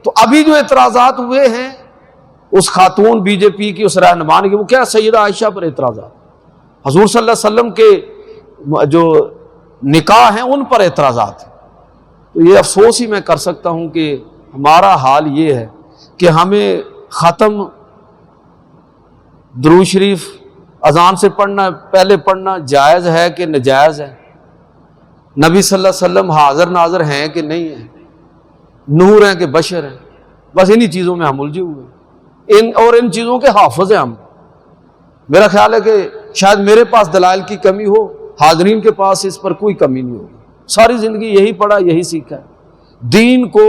تو ابھی جو اعتراضات ہوئے ہیں اس خاتون بی جے پی کی اس رہنما نے، وہ کیا سیدہ عائشہ پر اعتراضات، حضور صلی اللہ علیہ وسلم کے جو نکاح ہیں ان پر اعتراضات ہیں۔ تو یہ افسوس ہی میں کر سکتا ہوں کہ ہمارا حال یہ ہے کہ ہمیں ختم درود شریف اذان سے پڑھنا، پہلے پڑھنا جائز ہے کہ ناجائز ہے، نبی صلی اللہ علیہ وسلم حاضر ناظر ہیں کہ نہیں ہیں، نور ہیں کہ بشر ہیں، بس انہی چیزوں میں ہم الجھے ہوئے ہیں، ان چیزوں کے حافظ ہیں ہم۔ میرا خیال ہے کہ شاید میرے پاس دلائل کی کمی ہو، حاضرین کے پاس اس پر کوئی کمی نہیں ہوگی، ساری زندگی یہی پڑھا، یہی سیکھا ہے۔ دین کو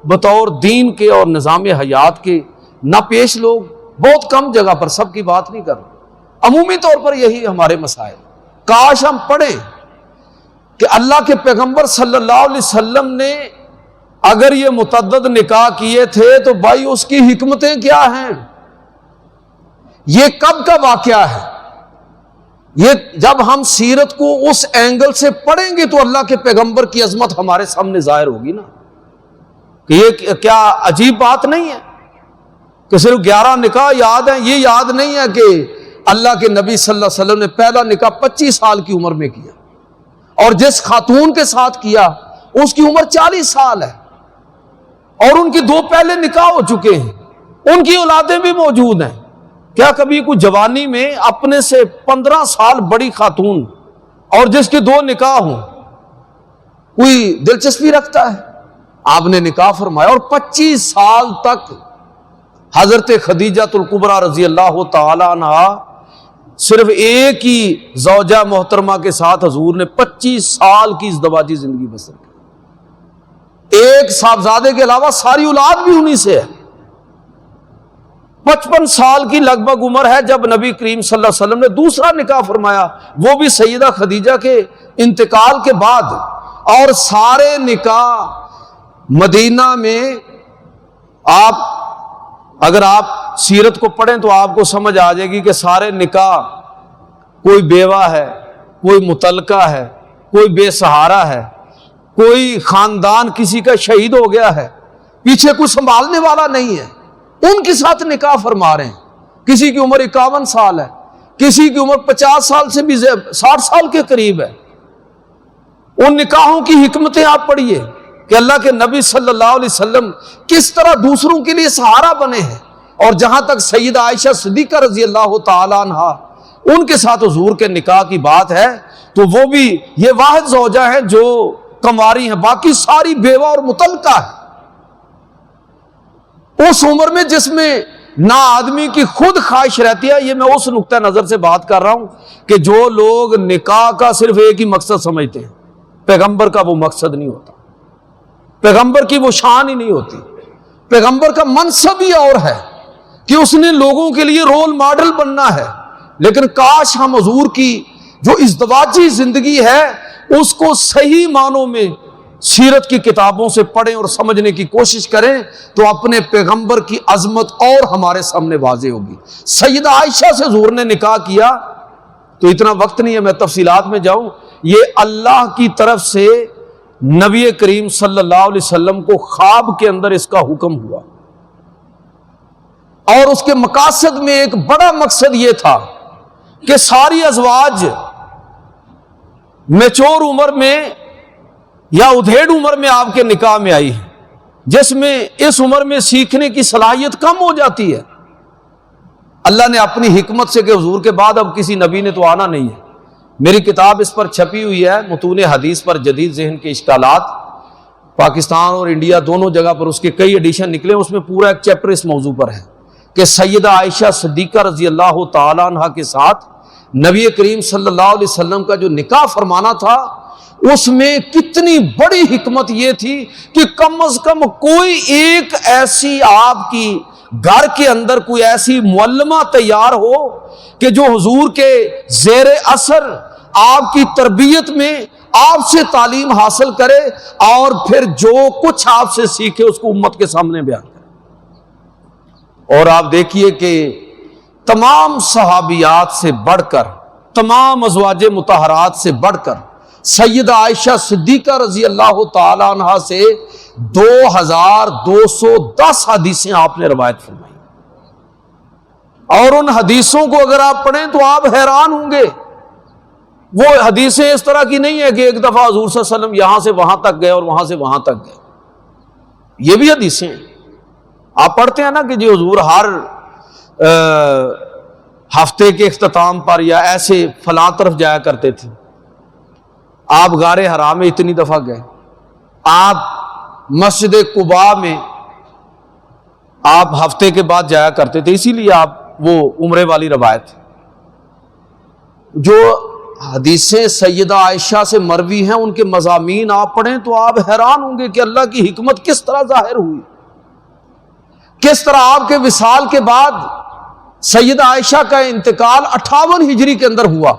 بطور دین کے اور نظام حیات کے نہ پیش لوگ بہت کم جگہ پر، سب کی بات نہیں کر رہے، عمومی طور پر یہی ہمارے مسائل۔ کاش ہم پڑھیں کہ اللہ کے پیغمبر صلی اللہ علیہ وسلم نے اگر یہ متعدد نکاح کیے تھے تو بھائی اس کی حکمتیں کیا ہیں، یہ کب کا واقعہ ہے۔ یہ جب ہم سیرت کو اس اینگل سے پڑھیں گے تو اللہ کے پیغمبر کی عظمت ہمارے سامنے ظاہر ہوگی نا، کہ یہ کیا عجیب بات نہیں ہے کہ صرف 11 نکاح یاد ہیں۔ یہ یاد نہیں ہے کہ اللہ کے نبی صلی اللہ علیہ وسلم نے پہلا نکاح 25 سال کی عمر میں کیا، اور جس خاتون کے ساتھ کیا اس کی عمر 40 سال ہے، اور ان کے 2 پہلے نکاح ہو چکے ہیں، ان کی اولادیں بھی موجود ہیں۔ کیا کبھی کوئی جوانی میں اپنے سے 15 سال بڑی خاتون اور جس کے 2 نکاح ہوں کوئی دلچسپی رکھتا ہے؟ آپ نے نکاح فرمایا اور 25 سال تک حضرت خدیجہ الکبریٰ رضی اللہ تعالی عنہ صرف ایک ہی زوجہ محترمہ کے ساتھ حضور نے 25 سال کی ازدواجی زندگی بسر کی۔ ایک صاحبزادے کے علاوہ ساری اولاد بھی انہی سے ہے۔ 55 سال کی لگ بھگ عمر ہے جب نبی کریم صلی اللہ علیہ وسلم نے دوسرا نکاح فرمایا، وہ بھی سیدہ خدیجہ کے انتقال کے بعد، اور سارے نکاح مدینہ میں اگر آپ سیرت کو پڑھیں تو آپ کو سمجھ آ جائے گی کہ سارے نکاح، کوئی بیوہ ہے، کوئی مطلقہ ہے، کوئی بے سہارا ہے، کوئی خاندان کسی کا شہید ہو گیا ہے، پیچھے کوئی سنبھالنے والا نہیں ہے، ان کے ساتھ نکاح فرما رہے ہیں۔ کسی کی عمر 51 سال ہے، کسی کی عمر 50 سال سے بھی 60 سال کے قریب ہے۔ ان نکاحوں کی حکمتیں آپ پڑھیے کہ اللہ کے نبی صلی اللہ علیہ وسلم کس طرح دوسروں کے لیے سہارا بنے ہیں، اور جہاں تک سیدہ عائشہ صدیقہ رضی اللہ تعالی عنہا ان کے ساتھ حضور کے نکاح کی بات ہے تو وہ بھی یہ واحد زوجہ ہے جو کنواری ہیں، باقی ساری بیوہ اور مطلقہ ہے۔ اس عمر میں جس میں نہ آدمی کی خود خواہش رہتی ہے، یہ میں اس نقطہ نظر سے بات کر رہا ہوں کہ جو لوگ نکاح کا صرف ایک ہی مقصد سمجھتے ہیں، پیغمبر کا وہ مقصد نہیں ہوتا، پیغمبر کی وہ شان ہی نہیں ہوتی، پیغمبر کا منصب ہی اور ہے کہ اس نے لوگوں کے لیے رول ماڈل بننا ہے۔ لیکن کاش ہم حضور کی جو ازدواجی زندگی ہے اس کو صحیح معنوں میں سیرت کی کتابوں سے پڑھیں اور سمجھنے کی کوشش کریں تو اپنے پیغمبر کی عظمت اور ہمارے سامنے واضح ہوگی۔ سیدہ عائشہ سے حضور نے نکاح کیا تو اتنا وقت نہیں ہے میں تفصیلات میں جاؤں، یہ اللہ کی طرف سے نبی کریم صلی اللہ علیہ وسلم کو خواب کے اندر اس کا حکم ہوا، اور اس کے مقاصد میں ایک بڑا مقصد یہ تھا کہ ساری ازواج میچور عمر میں یا ادھیڑ عمر میں آپ کے نکاح میں آئی ہیں، جس میں اس عمر میں سیکھنے کی صلاحیت کم ہو جاتی ہے۔ اللہ نے اپنی حکمت سے کہ حضور کے بعد اب کسی نبی نے تو آنا نہیں ہے، میری کتاب اس پر چھپی ہوئی ہے، متون حدیث پر جدید ذہن کے اشکالات، پاکستان اور انڈیا دونوں جگہ پر اس کے کئی ایڈیشن نکلے، اس میں پورا ایک چیپٹر اس موضوع پر ہے کہ سیدہ عائشہ صدیقہ رضی اللہ تعالی عنہا کے ساتھ نبی کریم صلی اللہ علیہ وسلم کا جو نکاح فرمانا تھا اس میں کتنی بڑی حکمت یہ تھی کہ کم از کم کوئی ایک ایسی آپ کی گھر کے اندر کوئی ایسی معلمہ تیار ہو کہ جو حضور کے زیر اثر آپ کی تربیت میں آپ سے تعلیم حاصل کرے اور پھر جو کچھ آپ سے سیکھے اس کو امت کے سامنے بیان کرے۔ اور آپ دیکھیے کہ تمام صحابیات سے بڑھ کر، تمام ازواج مطہرات سے بڑھ کر سیدہ عائشہ صدیقہ رضی اللہ تعالی عنہا سے 2210 حدیثیں آپ نے روایت فرمائی، اور ان حدیثوں کو اگر آپ پڑھیں تو آپ حیران ہوں گے۔ وہ حدیثیں اس طرح کی نہیں ہے کہ ایک دفعہ حضور صلی اللہ علیہ وسلم یہاں سے وہاں تک گئے اور وہاں سے وہاں تک گئے، یہ بھی حدیثیں ہیں۔ آپ پڑھتے ہیں نا کہ جو حضور ہر ہفتے کے اختتام پر یا ایسے فلاں طرف جایا کرتے تھے، آپ غار حرا میں اتنی دفعہ گئے، آپ مسجد قباء میں آپ ہفتے کے بعد جایا کرتے تھے، اسی لیے آپ وہ عمرے والی روایت جو حدیثیں سیدہ عائشہ سے مروی ہیں ان کے مضامین آپ پڑھیں تو آپ حیران ہوں گے کہ اللہ کی حکمت کس طرح ظاہر ہوئی، کس طرح آپ کے وصال کے بعد سیدہ عائشہ کا انتقال 58 ہجری کے اندر ہوا،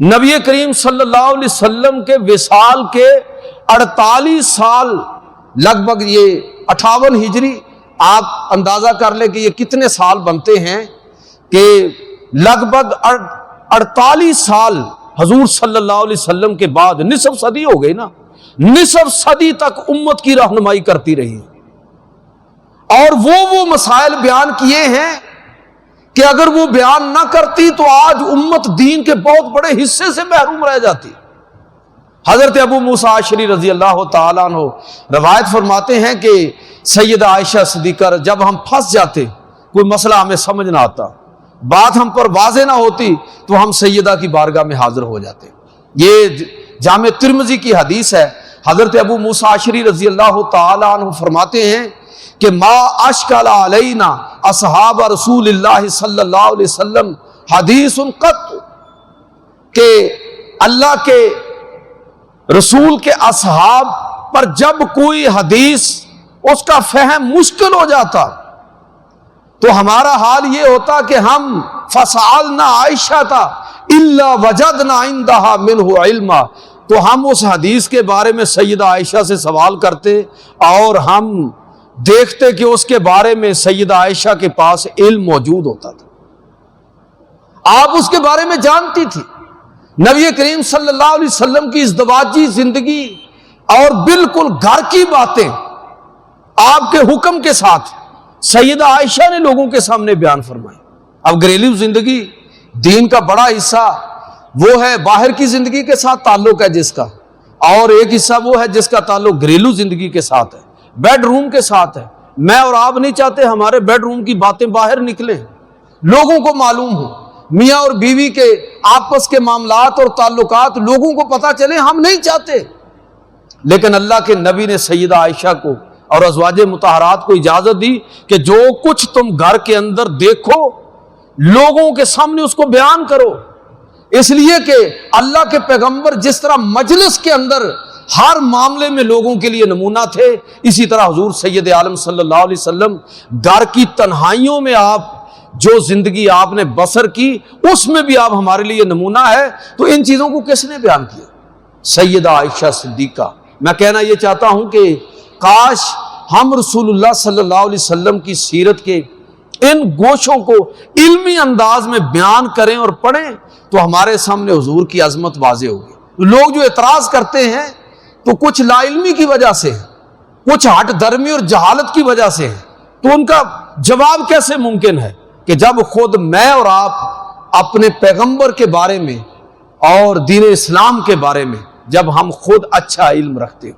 نبی کریم صلی اللہ علیہ وسلم کے وصال کے 48 سال لگ بھگ، یہ 58 ہجری آپ اندازہ کر لیں کہ یہ کتنے سال بنتے ہیں کہ لگ بھگ 48 سال حضور صلی اللہ علیہ وسلم کے بعد نصف صدی ہو گئی نا، نصف صدی تک امت کی رہنمائی کرتی رہی، اور وہ مسائل بیان کیے ہیں کہ اگر وہ بیان نہ کرتی تو آج امت دین کے بہت بڑے حصے سے محروم رہ جاتی۔ حضرت ابو موسیٰ اشعری رضی اللہ تعالیٰ عنہ روایت فرماتے ہیں کہ سیدہ عائشہ صدیقہ جب ہم پھنس جاتے، کوئی مسئلہ ہمیں سمجھ نہ آتا، بات ہم پر واضح نہ ہوتی، تو ہم سیدہ کی بارگاہ میں حاضر ہو جاتے۔ یہ جامع ترمذی کی حدیث ہے۔ حضرت ابو موسیٰ اشعری رضی اللہ تعالیٰ عنہ فرماتے ہیں کہ ما اشکل علینا اصحاب رسول اللہ صلی اللہ علیہ وسلم حدیث قط، کہ اللہ کے رسول کے اصحاب پر جب کوئی حدیث اس کا فہم مشکل ہو جاتا تو ہمارا حال یہ ہوتا کہ ہم فسألنا عائشہ تھا الا وجدنا عندها منہ علما، تو ہم اس حدیث کے بارے میں سیدہ عائشہ سے سوال کرتے اور ہم دیکھتے کہ اس کے بارے میں سیدہ عائشہ کے پاس علم موجود ہوتا تھا، آپ اس کے بارے میں جانتی تھی۔ نبی کریم صلی اللہ علیہ وسلم کی ازدواجی زندگی اور بالکل گھر کی باتیں آپ کے حکم کے ساتھ سیدہ عائشہ نے لوگوں کے سامنے بیان فرمائی۔ اب گھریلو زندگی دین کا بڑا حصہ وہ ہے باہر کی زندگی کے ساتھ تعلق ہے جس کا، اور ایک حصہ وہ ہے جس کا تعلق گھریلو زندگی کے ساتھ ہے، بیڈ روم کے ساتھ ہے۔ میں اور آپ نہیں چاہتے ہمارے بیڈ روم کی باتیں باہر نکلیں، لوگوں کو معلوم ہو، میاں اور بیوی کے آپس کے معاملات اور تعلقات لوگوں کو پتہ چلے، ہم نہیں چاہتے۔ لیکن اللہ کے نبی نے سیدہ عائشہ کو اور ازواج مطہرات کو اجازت دی کہ جو کچھ تم گھر کے اندر دیکھو لوگوں کے سامنے اس کو بیان کرو، اس لیے کہ اللہ کے پیغمبر جس طرح مجلس کے اندر ہر معاملے میں لوگوں کے لیے نمونہ تھے، اسی طرح حضور سید عالم صلی اللہ علیہ وسلم گھر کی تنہائیوں میں آپ جو زندگی آپ نے بسر کی اس میں بھی آپ ہمارے لیے نمونہ ہے۔ تو ان چیزوں کو کس نے بیان کیا؟ سیدہ عائشہ صدیقہ۔ میں کہنا یہ چاہتا ہوں کہ کاش ہم رسول اللہ صلی اللہ علیہ وسلم کی سیرت کے ان گوشوں کو علمی انداز میں بیان کریں اور پڑھیں تو ہمارے سامنے حضور کی عظمت واضح ہوگی۔ لوگ جو اعتراض کرتے ہیں تو کچھ لا علمی کی وجہ سے ہے، کچھ ہٹ درمی اور جہالت کی وجہ سے ہے، تو ان کا جواب کیسے ممکن ہے کہ جب خود میں اور آپ اپنے پیغمبر کے بارے میں اور دین اسلام کے بارے میں جب ہم خود اچھا علم رکھتے ہو۔